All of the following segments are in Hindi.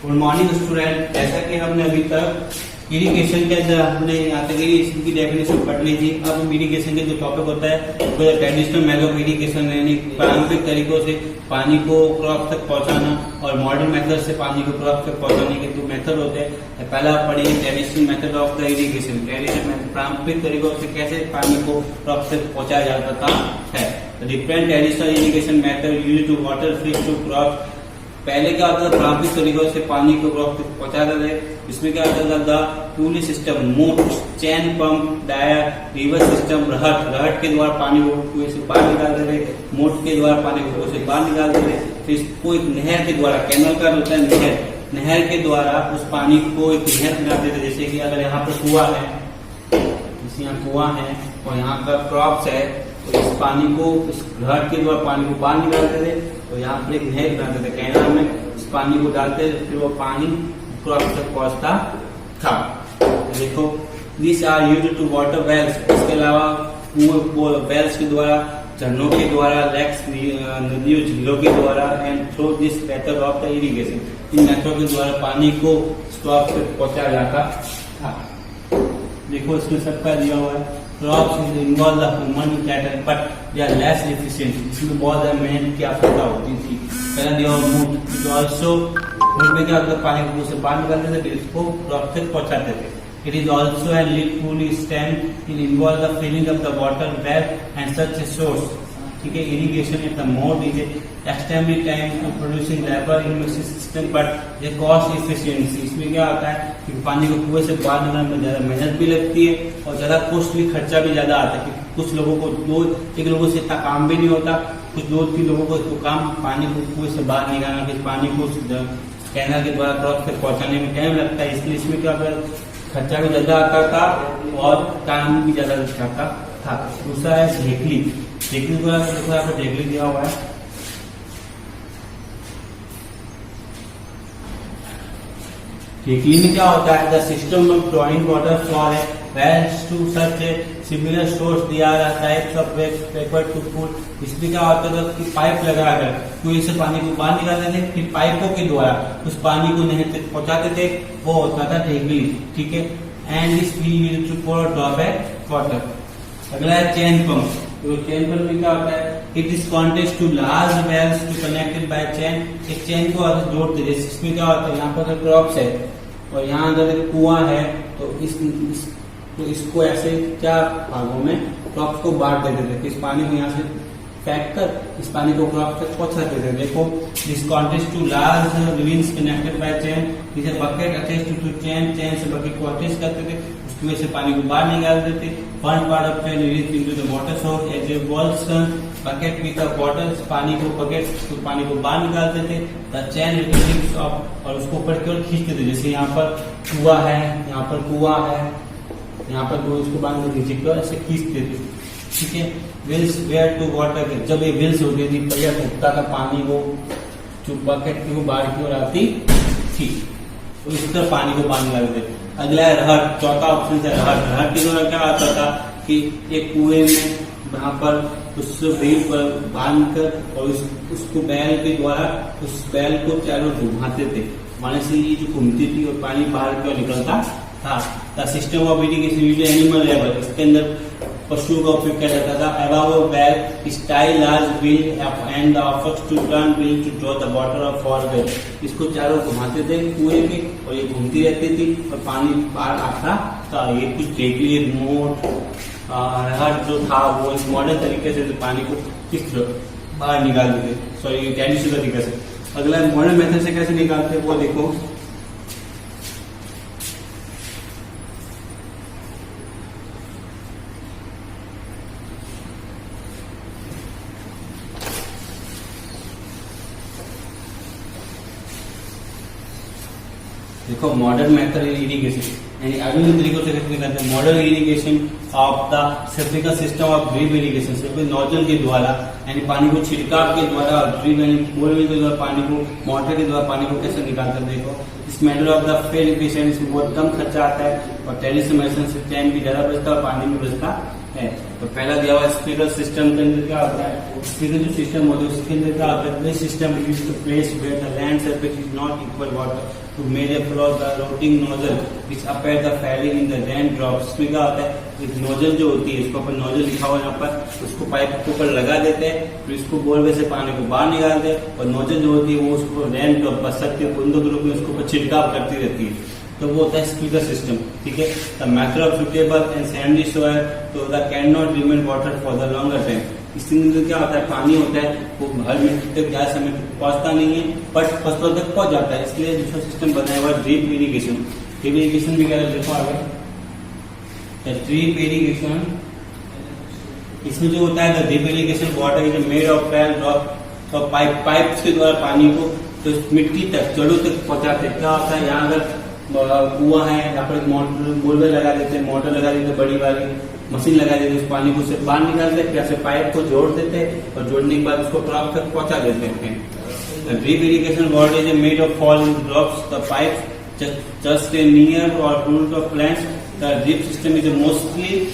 Good morning student. जैसा कि हमने अभी तक इरिगेशन के अंदर हमने यहाँ तक इरिगेशन की डेफिनेशन पढ़ ली थी। अब इरिगेशन के जो टॉपिक होता है वो ट्रेडिशनल मेथड ऑफ इरिगेशन, यानी पारंपरिक तरीकों से पानी को क्रॉप तक पहुँचाना और मॉडर्न मेथड से पानी को क्रॉप तक पहुँचाने के जो मेथड होते हैं। पहला पढ़िए traditional method of the irrigation. Traditional पारंपरिक तरीकों से कैसे पानी को क्रॉप तक पहुँचाया जाता है। Different traditional irrigation method use to water fish to crop. पहले क्या होता था, पारंपरिक तरीकों से पानी को क्रॉप तक पहुंचाते थे। इसमें क्या होता था, टूली सिस्टम, मोट, चैन पंप, डायर, रिवर सिस्टम, रहट के द्वारा पानी को कुएं से बाहर निकालते थे, मोट के द्वारा पानी को कुएं से बाहर निकालते थे। फिर इसको एक नहर के द्वारा, कैनल का होता है नहर के द्वारा उस पानी को एक नहर बनाते थे। जैसे कि अगर यहाँ पर कुआं है, जैसे यहाँ कुआं है और यहाँ पर क्रॉप्स है, तो इस पानी को इस रहट के द्वारा पानी को बाहर निकालते थे। तो यहाँ पर एक नहर बनाते थे, कैनाल में इस पानी को डालते थे, फिर वो पानी क्रॉप तक पहुंचता था। देखो, this are used to water wells. इसके अलावा वेल्स के द्वारा, झरनों के द्वारा, लेक्स, नदियों, झीलों के द्वारा, and through this method of the irrigation. In method के द्वारा पानी को क्रॉप तक पहुंचाया जाता था। देखो, इसमें सबका दिया हुआ है। Crops involve the human cattle but they are less efficient. इसमें बहुत ज्यादा मेहनत की आवश्यकता होती थी। पहला दिया हुआ मूड, जो ऑल्सो मूड में क्या होता है, पानी को से बाहर निकालते थे, फिर इसको क्रॉप तक पहुंचाते थे। It is also an lead to stem in involve the filling of the water well and such a source. ठीक है, irrigation is the mode is extend time to producing labour in system but ये कॉस्ट इफिशिएंसी। इसमें क्या होता है कि पानी को कुएं से बाहर निकालने में ज्यादा मेहनत भी लगती है और ज्यादा कॉस्टली खर्चा भी ज्यादा आता है। कि कुछ लोगों को एक लोगों से इतना काम भी नहीं होता, कुछ 2-3 लोगों को तो काम पानी को कुएं से बाहर निकालना, फिर पानी को कैनाल के द्वारा क्रॉप तक पहुंचाने में टाइम लगता है। इसलिए इसमें क्या खर्चा भी ज्यादा आता था और काम भी ज्यादा लगता था। दूसरा है ढेकली। ढेकली द्वारा देखो यहाँ पर ढेकली दिया हुआ है। ढेकली में क्या होता है, the system of drawing water flow है wells to such a similar source दिया types of paper to put. इसमें क्या होता था कि पाइप लगाकर कुएं से पानी को बाहर निकालते थे, फिर पाइपों के द्वारा उस पानी को नहर तक पहुंचाते थे। वो होता था ढेकली। ठीक है, and this we used to pour drawback water. अगला है चैन पंप। तो चैन पंप में क्या होता है, it is contact two large wells to connected by chain. एक चैन को आगे जोड़ते थे। इसमें क्या होता है, यहाँ पर क्रॉप्स है और यहाँ अगर कुआं है तो इसको ऐसे 4 भागों में क्रॉप्स को बांट देते थे। इस पानी को यहाँ से फेंक कर इस पानी को क्रॉप तक पहुंचाते थे। देखो, this contact two large rings connected by chain, इसे bucket attach to chain, chain से बकेट को अटैच करते थे, उसकी वजह से पानी को बाहर निकाल देते। One part of chain reach into the water source as a walls bucket with the water. पानी को बाहर निकालते थे। द चैन रिलीव्स ऑफ, और उसको ऊपर की ओर खींचते थे। जैसे यहाँ पर कुआं है, यहाँ पर कुआं है, यहाँ पर दो इसको बांध के खींच के ऐसे खींचते थे। ठीक है, व्हील्स वेयर टू वाटर। जब ये व्हील्स होती थी, पहिया घूमता था पानी को, जो बकेट की बाहर की ओर आती थी, तो इस तरह पानी को बांध लगाते थे। अगला है रहट। चौथा ऑप्शन है रहट। रहट के द्वारा क्या होता था कि एक कुएं में वहां पर उस व्हील पर बांध कर और उसको बैल के द्वारा उस बैल को चारों घुमाते थे। वहां से ये जो घूमती थी और पानी बाहर की ओर निकलता था। The system of irrigation use animal labour. इसके अंदर पशुओं का उपयोग किया जाता था। अबाव बैल style large wheel and offers to turn wheel to draw the water of farewell. इसको चारों घुमाते थे कुएं में और ये घूमती रहती थी और पानी बाहर आता था। ये कुछ ढेकली, मोट, रहट जो था वो इस मॉडर्न तरीके से पानी को किस तरह बाहर निकालते थे, सॉरी ट्रेडिशनल तरीके से। अगला मॉडर्न मेथड से कैसे निकालते हैं वो देखो। देखो, मॉडर्न मेथड इरिगेशन यानी आधुनिक तरीकों से कैसे करते हैं। Modern irrigation of the simple system of drip irrigation. Simple nozzle के द्वारा यानी पानी को छिड़काव के द्वारा, ड्रिप यानी बोरवेल के द्वारा पानी को, मोटर के द्वारा पानी को कैसे निकालते हैं। देखो, इस method of the fail efficient, इसमें बहुत कम खर्चा आता है और ट्रेडिशनल मेथड से टाइम भी ज्यादा बचता है और पानी भी बचता है। तो पहला दिया हुआ स्प्रिंकलर सिस्टम के अंदर क्या होता है, स्प्रिंकलर जो सिस्टम होता है उसके अंदर क्या होता है, this system used to place where the land surface is not equal water to made a flow the rotating nozzle which appear the falling in the rain drops. इसमें क्या होता है, एक नोजल जो होती है, इसको अपन नोजल लिखा हुआ यहाँ पर, उसको पाइप के ऊपर लगा देते हैं, फिर इसको बोरवेल से पानी को बाहर निकालते हैं, और नोजल जो होती है वो उसको रेन ड्रॉप पर सकते बूंदों के रूप में उसके ऊपर छिड़काव करती रहती है। तो वो होता है स्प्रिंकलर सिस्टम, ठीक है। The method of suitable and sandy soil तो the can not remain water for the longer time. इसके अंदर क्या होता है, पानी होता है वो हर मिनट तक ज्यादा समय तक पहुंचता नहीं है, बट फसलों तक पहुंच जाता है। इसलिए दूसरा सिस्टम बनाया हुआ ड्रिप इरिगेशन। ड्रिप इरिगेशन भी क्या देखो आगे, ड्रिप इरिगेशन इसमें जो होता है drip irrigation water is made of फैल ड्रॉप और पाइप्स के द्वारा पानी को तो मिट्टी तक जड़ों तक पहुंचाते हैं। क्या होता है, यहाँ अगर कुआं है, यहाँ पर मोटर बोरवेल लगा देते हैं, मोटर लगा देते हैं, बड़ी वाली मशीन लगा देते हैं, उस पानी को सिर्फ बाहर निकालते हैं, फिर पाइप को जोड़ देते हैं और जोड़ने के बाद उसको क्रॉप तक पहुंचा देते हैं। Drip irrigation water is made of falling drops the pipe just near और root of plants. The drip system is mostly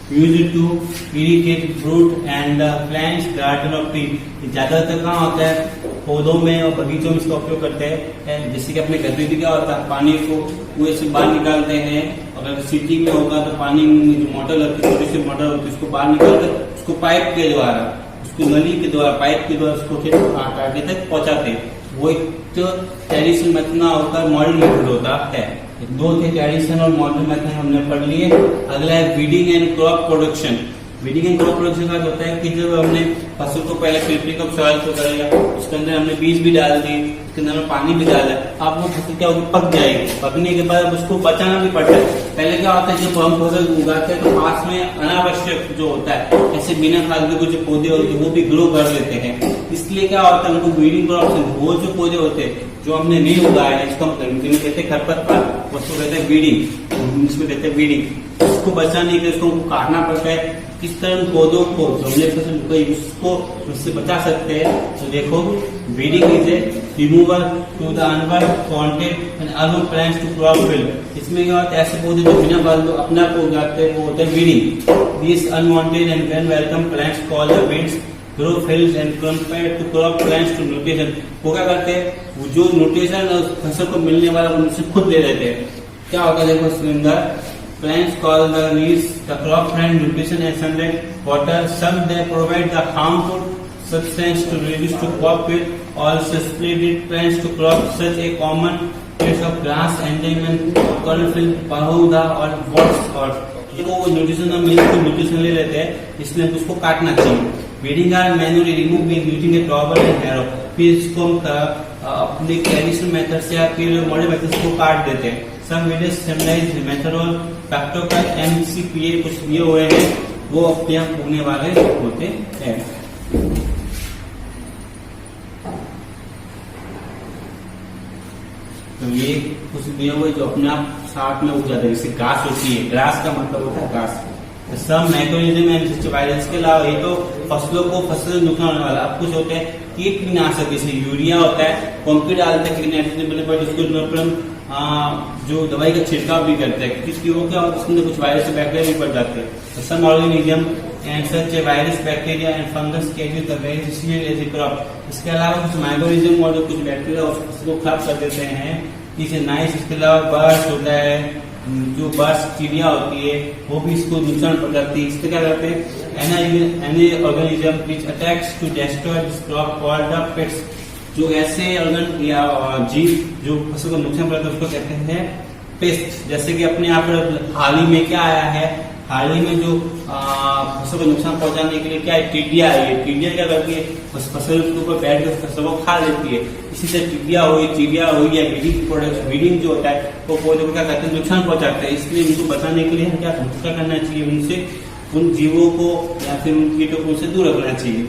used to irrigate fruit and plants garden of tree। ज्यादातर कहाँ होता है, पौधों में और बगीचों में इसका उपयोग करते हैं। जैसे कि अपने घर में भी क्या होता है, पानी को कुएं से बाहर निकालते हैं, अगर सिटी में होगा तो पानी में जो मोटर लगती है, छोटी सी मोटर होती है, उसको बाहर निकालकर उसको पाइप के द्वारा, उसको नली के द्वारा, पाइप के द्वारा उसको फिर आगे तक पहुंचाते हैं। वो एक ट्रेडिशनल मेथड होता है, मॉडर्न मेथड होता है। दो थे ट्रेडिशनल और मॉडर्न मेथड हमने पढ़ लिए। अगला है weeding and crop production. Weeding and crop production का होता है कि जब हमने फसल को पहले प्रिपरेटिंग ऑफ सॉइल को करेगा, उसके अंदर हमने बीज भी डाल दी, उसके अंदर हमने पानी भी डाला, अब वो फसल क्या होगी, पक जाएगी। पकने के बाद उसको बचाना भी पड़ता है। पहले क्या होता है, जब हम फसल उगाते हैं तो पास में अनावश्यक जो होता है, ऐसे बिना खाद के कुछ पौधे होते हैं वो भी ग्रो कर लेते हैं। इसलिए क्या होता है, उनको वीडिंग क्रॉप, वो जो पौधे होते हैं जो हमने नहीं उगाया है, इसको हम कहते हैं खरपतवार, उसको कहते हैं वीडिंग, इसमें कहते हैं वीडिंग। उसको बचाने के लिए उसको काटना पड़ता है। किस तरह पौधों को जो हमने फसल उगाई उसको उससे बचा सकते हैं। तो देखो, weeding is a removal to the unwanted and अलोव प्लांट्स टू क्रॉप फील्ड। इसमें क्या होता है, ऐसे पौधे जो बिना फल अपने आप उगाते हैं वो होते हैं weeding. This unwanted and unwelcome plants called the weeds grow fields and compare to crop plants to nutrition. वो क्या करते हैं, वो जो न्यूट्रिशन फसल को मिलने वाला उनसे खुद ले लेते हैं। क्या होता है, देखो सुंदर, plants call the needs the crop plant nutrition and sunlight, water. Some they provide the harmful substance to reduce to crop yield. Also splendid plants to crop such a common case of grass, endive, cornfield, पौधा और worts और वो न्यूट्रिशन मिल तो न्यूट्रिशन ले लेते हैं, इसलिए उसको काटना चाहिए। Weeding are manually remove using a trowel and harrow. फिर इसको हम अपने ट्रेडिशनल मेथड से या फिर मॉडर्न मेथड से काट देते हैं। सब वीडियो स्टेबलाइज मेथड और फैक्टर का MCPA कुछ दिए हुए हैं, वो अपने आप उगने वाले होते हैं। तो ये कुछ दिए हुए जो अपने आप साथ में उग जाते हैं, जैसे घास होती है, ग्रास का मतलब होता है घास। सब मैक्रोनिज्म एंड वायरस के अलावा ये तो फसलों को फसल नुकसान होने वाला। अब कुछ होते हैं कीटनाशक, जैसे यूरिया होता है, पंपी डालते हैं कीटनाशक, जो दवाई का छिड़काव भी करते हैं, किसकी वो क्या उसके अंदर कुछ वायरस बैक्टीरिया भी पड़ जाते हैं। Some organism and such a virus bacteria and fungus catches the vegetable as a crop. इसके अलावा कुछ माइक्रोनिज्म और जो कुछ बैक्टीरिया उसको खराब कर देते हैं। इसे नाइस, इसके अलावा बर्ड्स होता है, जो बर्ड्स चिड़िया होती है वो भी इसको नुकसान पहुंचाती है। इससे क्या करते हैं, any organism which attacks to destroy this crop called the pests. जो ऐसे ऑर्गन या जीव जो फसल को नुकसान पहुंचाते हैं उसको कहते हैं पेस्ट। जैसे कि अपने यहाँ पर हाल ही में क्या आया है, हाल ही में जो फसल को नुकसान पहुंचाने के लिए क्या है, टिड्डिया आई है। टिड्डिया क्या करती है, उस फसल के ऊपर बैठ कर फसल को खा लेती है। इसी से टिड्डिया हुई, चिड़िया हुई या वीडिंग प्रोडक्ट, वीडिंग जो होता है वो पौधे को क्या करते हैं, नुकसान पहुंचाते हैं। इसलिए उनको बचाने के लिए क्या करना चाहिए, उनसे उन जीवों को या फिर उन कीटों को उनसे दूर रखना चाहिए।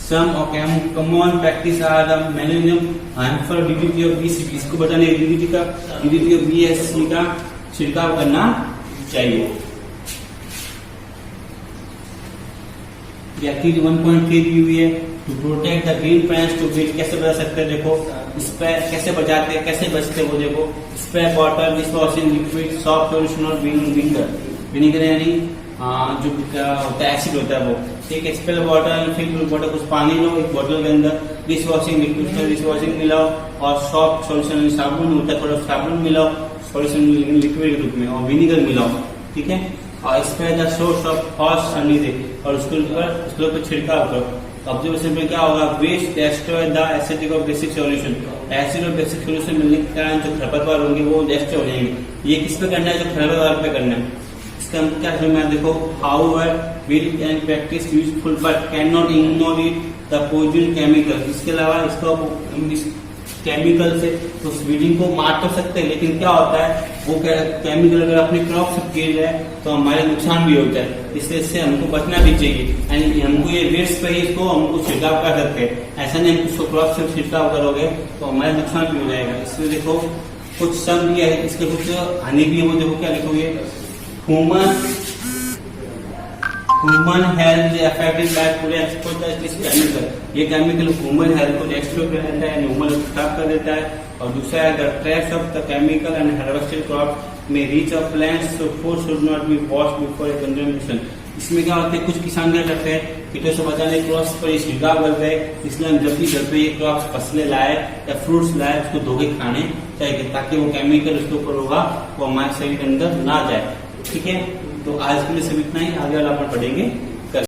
Some common practice are the management harmful DDT of BCP। इसको बचाने DDT of BSC का छिड़काव करना चाहिए। एक्टिविटी 1.3 दी हुई है, to protect the green plants to beat. कैसे बचा सकते हैं, देखो स्प्रे कैसे बचाते हैं, कैसे बचते हैं वो देखो। Spray water dishwashing liquid soft solution और विंगर। विनीगर यानी जो क्या होता है एसिड होता है वो, ठीक है। स्पेल बॉटल, फिर बॉटल कुछ पानी लो एक बोतल के अंदर, dish washing liquid dish washing मिलाओ और सॉफ्ट सॉल्यूशन साबुन होता है थोड़ा साबुन मिलाओ सॉल्यूशन लिक्विड के रूप में और विनीगर मिलाओ, ठीक है। और इसमें the source of hot sunny day और उसके ऊपर छिड़काव करो। ऑब्जर्वेशन में क्या होगा, वेस्ट डेस्ट्रॉय द एसिडिक और बेसिक सॉल्यूशन, एसिड और बेसिक सॉल्यूशन मिलने के कारण जो खरपतवार होंगे वो डेस्ट्रॉय हो जाएंगे। ये किस पे करना है, जो खरपतवार पे करना है। इसका क्या समझ देखो, however will and practice useful but can not ignore it the poison chemical. इसके अलावा इसका केमिकल से तो वीडिंग को मार तो सकते हैं, लेकिन क्या होता है वो केमिकल अगर अपने क्रॉप से किए जाए तो हमारे नुकसान भी होता है, इसलिए इससे हमको बचना भी चाहिए। यानी हमको ये वेस्ट पे इसको हमको छिड़काव कर सकते हैं, ऐसा नहीं उसको क्रॉप से छिड़काव करोगे तो हमारे नुकसान भी हो जाएगा। इसलिए देखो कुछ सम भी है, इसके कुछ हानि भी है, वो देखो क्या लिखोगे, human health affected by food exposure this chemical. ये केमिकल ह्यूमन हेल्थ को डिस्ट्रॉय कर देता है, ह्यूमन को खराब कर देता है। और दूसरा है the trace of the chemical and harvested crop में reach of plants, so food should not be washed before consumption. इसमें क्या होता है, कुछ किसान क्या करते हैं, कीटों से बचाने क्रॉप्स पर छिड़काव करते हैं, इसलिए हम जब भी घर पे ये क्रॉप्स फसलें लाए या फ्रूट्स लाए उसको धो के खाने चाहिए, ताकि वो केमिकल उसके ऊपर होगा वो हमारे शरीर के अंदर ना जाए, ठीक है। तो आज के लिए सिर्फ इतना ही, आगे वाला अपन पढ़ेंगे।